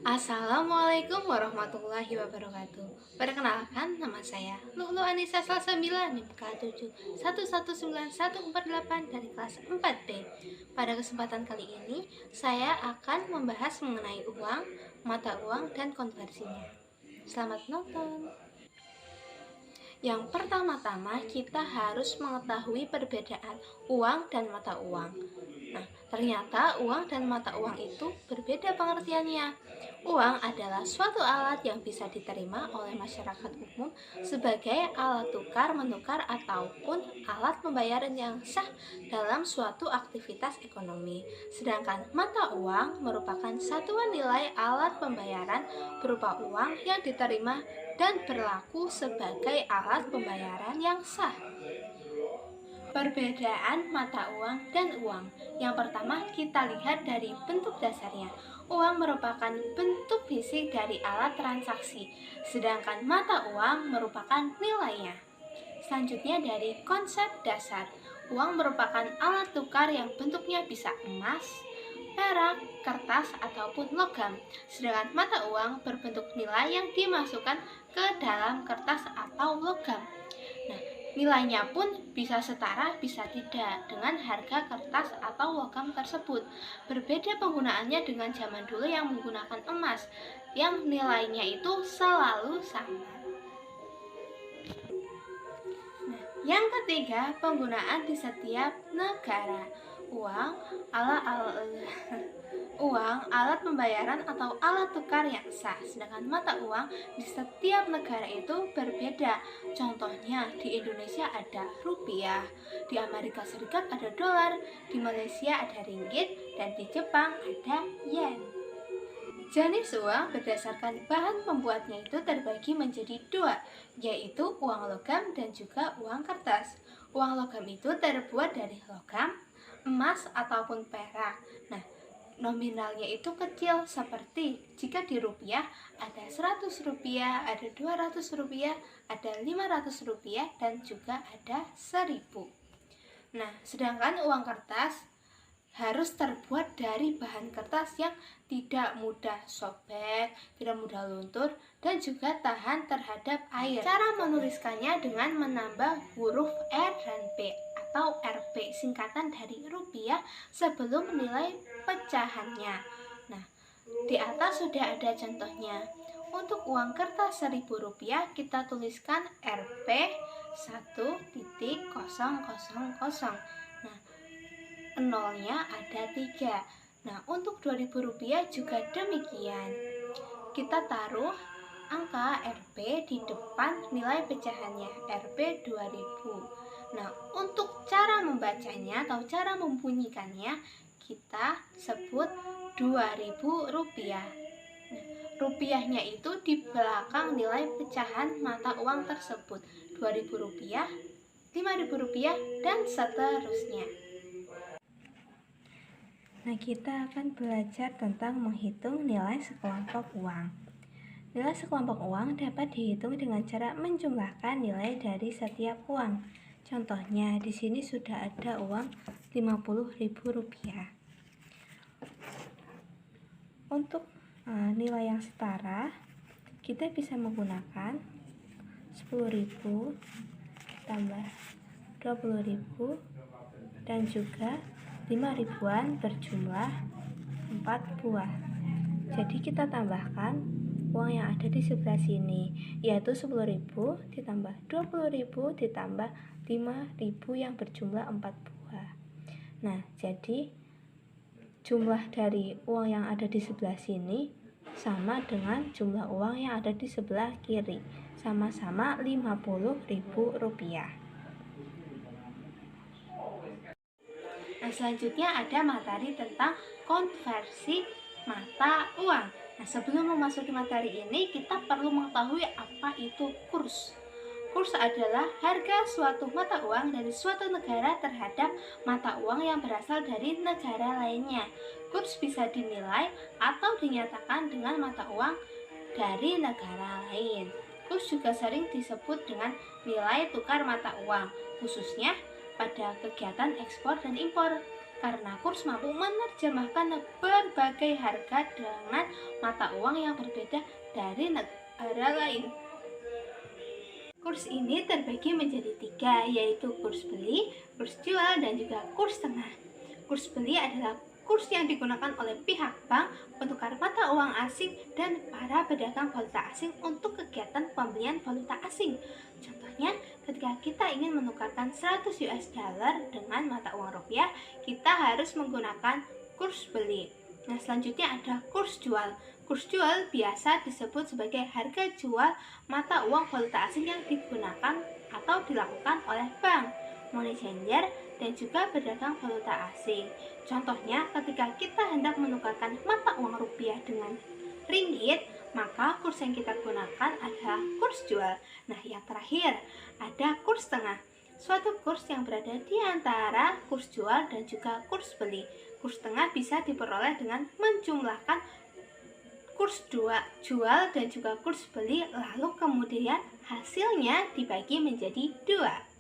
Assalamualaikum warahmatullahi wabarakatuh. Perkenalkan, nama saya Lulu Anissa Salsabila NIM K7119148 dari kelas 4B. Pada kesempatan kali ini, saya akan membahas mengenai uang, mata uang, dan konversinya. Selamat nonton. Yang pertama-tama kita harus mengetahui perbedaan uang dan mata uang. Nah, ternyata uang dan mata uang itu berbeda pengertiannya. Uang adalah suatu alat yang bisa diterima oleh masyarakat umum sebagai alat tukar menukar ataupun alat pembayaran yang sah dalam suatu aktivitas ekonomi. Sedangkan mata uang merupakan satuan nilai alat pembayaran berupa uang yang diterima dan berlaku sebagai alat pembayaran yang sah. Perbedaan mata uang dan uang. Yang pertama, kita lihat dari bentuk dasarnya. Uang merupakan bentuk fisik dari alat transaksi, sedangkan mata uang merupakan nilainya. Selanjutnya dari konsep dasar. Uang merupakan alat tukar yang bentuknya bisa emas, perak, kertas, ataupun logam. Sedangkan mata uang berbentuk nilai yang dimasukkan ke dalam kertas atau logam. Nah, nilainya pun bisa setara, bisa tidak dengan harga kertas atau logam tersebut. Berbeda penggunaannya dengan zaman dulu yang menggunakan emas, yang nilainya itu selalu sama. Yang ketiga, penggunaan di setiap negara. Uang, alat pembayaran atau alat tukar yang sah. Sedangkan mata uang di setiap negara itu berbeda. Contohnya, di Indonesia ada rupiah, di Amerika Serikat ada dolar, di Malaysia ada ringgit, dan di Jepang ada yen. Jenis uang berdasarkan bahan pembuatnya itu terbagi menjadi dua, yaitu uang logam dan juga uang kertas. Uang logam itu terbuat dari logam, emas, ataupun perak. Nah, nominalnya itu kecil, seperti jika di rupiah ada 100 rupiah, ada 200 rupiah, ada 500 rupiah, dan juga ada 1000. Nah, sedangkan uang kertas harus terbuat dari bahan kertas yang tidak mudah sobek, tidak mudah luntur, dan juga tahan terhadap air. Cara menuliskannya dengan menambah huruf R dan P atau Rp, singkatan dari rupiah, sebelum nilai pecahannya. Nah, di atas sudah ada contohnya. Untuk uang kertas 1000 rupiah, kita tuliskan Rp 1.000. Nah, nolnya ada 3. Nah, untuk 2000 rupiah juga demikian. Kita taruh angka Rp di depan nilai pecahannya, Rp 2000. Nah, untuk cara membacanya atau cara membunyikannya, kita sebut 2000 rupiah. Nah, rupiahnya itu di belakang nilai pecahan mata uang tersebut, 2000 rupiah, 5000 rupiah, dan seterusnya. Nah, kita akan belajar tentang menghitung nilai sekelompok uang. Nilai sekelompok uang dapat dihitung dengan cara menjumlahkan nilai dari setiap uang. Contohnya, di sini sudah ada uang 50.000 rupiah. Untuk nilai yang setara, kita bisa menggunakan 10.000 tambah 20.000 dan juga 5 ribuan berjumlah 4 buah. Jadi kita tambahkan uang yang ada di sebelah sini, yaitu 10.000 ditambah 20.000 ditambah 5.000 yang berjumlah 4 buah. Nah, jadi jumlah dari uang yang ada di sebelah sini sama dengan jumlah uang yang ada di sebelah kiri, sama-sama 50.000 rupiah. Nah, selanjutnya ada materi tentang konversi mata uang. Nah, sebelum memasuki materi ini, kita perlu mengetahui apa itu kurs. Kurs adalah harga suatu mata uang dari suatu negara terhadap mata uang yang berasal dari negara lainnya. Kurs bisa dinilai atau dinyatakan dengan mata uang dari negara lain. Kurs juga sering disebut dengan nilai tukar mata uang, khususnya pada kegiatan ekspor dan impor. karena kurs mampu menerjemahkan berbagai harga dengan mata uang yang berbeda dari negara lain. Kurs ini terbagi menjadi 3, yaitu kurs beli, kurs jual, dan juga kurs tengah. Kurs beli adalah kurs yang digunakan oleh pihak bank, penukar mata uang asing, dan para pedagang valuta asing untuk kegiatan pembelian valuta asing. Contohnya, ketika kita ingin menukarkan 100 US dollar dengan mata uang rupiah, kita harus menggunakan kurs beli. Nah, selanjutnya ada kurs jual. Kurs jual biasa disebut sebagai harga jual mata uang valuta asing yang digunakan atau dilakukan oleh bank, money changer, dan juga pedagang valuta asing. Contohnya, ketika kita hendak menukarkan mata uang rupiah dengan ringgit, maka kurs yang kita gunakan adalah kurs jual. Nah, yang terakhir ada kurs tengah. Suatu kurs yang berada di antara kurs jual dan juga kurs beli. Kurs tengah bisa diperoleh dengan menjumlahkan kurs jual dan juga kurs beli, lalu kemudian hasilnya dibagi menjadi 2.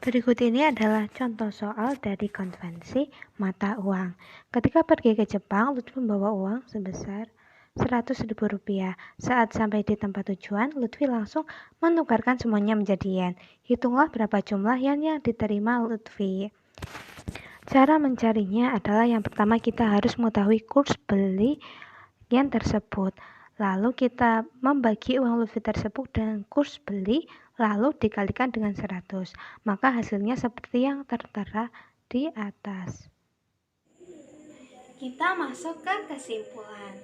Berikut ini adalah contoh soal dari konvensi mata uang. Ketika pergi ke Jepang, Lutfi membawa uang sebesar Rp100.000. Saat sampai di tempat tujuan, Lutfi langsung menukarkan semuanya menjadi yen. Hitunglah berapa jumlah yen yang diterima Lutfi. Cara mencarinya adalah yang pertama kita harus mengetahui kurs beli yen tersebut. Lalu kita membagi uang Lutfi tersebut dengan kurs beli, lalu dikalikan dengan 100. Maka hasilnya seperti yang tertera di atas. Kita masuk ke kesimpulan.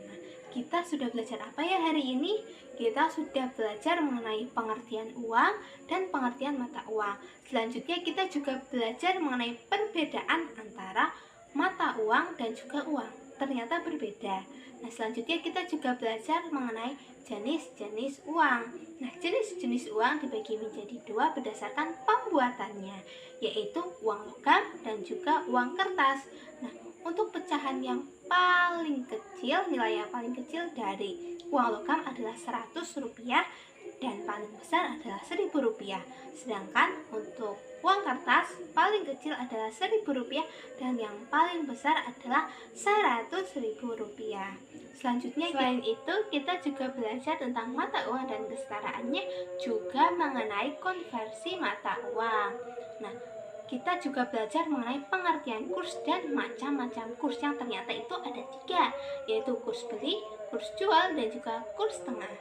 Kita sudah belajar apa ya hari ini? Kita sudah belajar mengenai pengertian uang dan pengertian mata uang. Selanjutnya kita juga belajar mengenai perbedaan antara mata uang dan juga uang. Ternyata berbeda. Nah, selanjutnya kita juga belajar mengenai jenis-jenis uang. Nah, jenis-jenis uang dibagi menjadi 2 berdasarkan pembuatannya, yaitu uang logam dan juga uang kertas. Nah, untuk pecahan yang paling kecil, nilai yang paling kecil dari uang logam adalah Rp100 dan paling besar adalah Rp1.000. Sedangkan untuk uang kertas paling kecil adalah Rp1.000 dan yang paling besar adalah Rp100.000. Selanjutnya, selain itu kita juga belajar tentang mata uang dan kesetaraannya, juga mengenai konversi mata uang. Nah, kita juga belajar mengenai pengertian kurs dan macam-macam kurs yang ternyata itu ada 3, yaitu kurs beli, kurs jual, dan juga kurs tengah.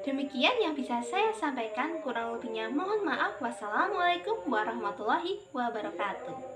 Demikian yang bisa saya sampaikan, kurang lebihnya mohon maaf. Wassalamualaikum warahmatullahi wabarakatuh.